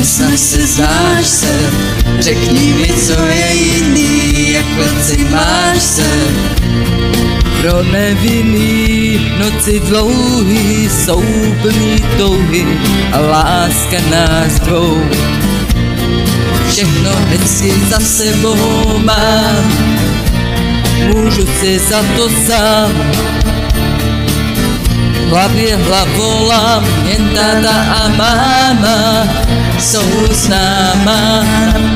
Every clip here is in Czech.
Snaž se, znáš se, řekni mi, co je jiný, jak noci máš se. Pro nevinný noci dlouhý jsou plný touhy a láska nás dvou. Všechno hezky za sebou mám, můžu si za to sám. V hlavě hlavolám, jen táta a máma jsou s náma,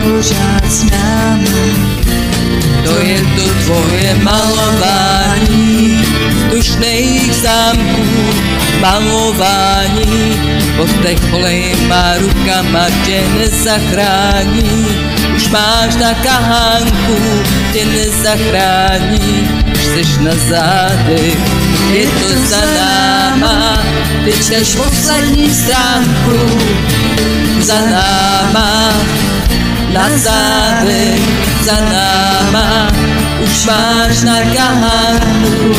pořád s náma. To je to tvoje malování vzdušných zámků, malování. Pod těch holejma rukama tě nezachrání, už máš na kahánku, tě nezachrání. Už seš na zádech, je to za náma, ty čteš poslední stránku. Za náma, na zádech, za náma, už máš na kahánku.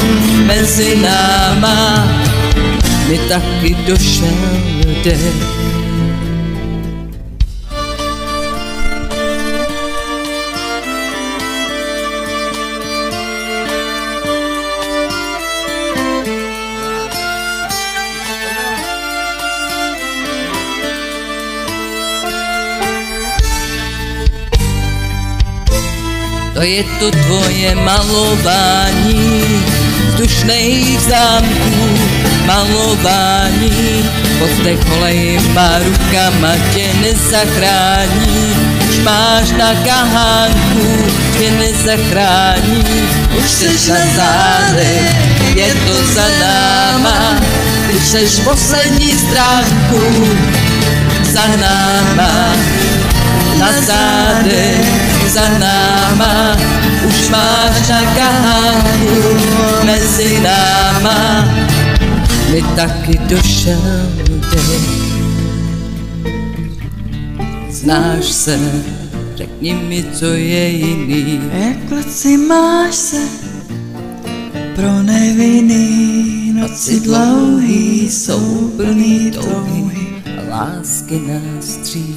Mezi náma mi taky došel dech. To je to tvoje malování vzdušných zámků, malování. Pod těch holejma rukama tě nezachrání, už máš na kahánku, tě nezachrání. Už seš na zádech, je to za náma, ty seš poslední stránku. Za náma, na zádech, za náma, už máš na kahánku. Mezi náma mi taky došel dech. Znáš se, řekni mi, co je jiný, jak noci máš se. Pro nevinný noci dlouhý jsou plný touhy a lásky nás tří.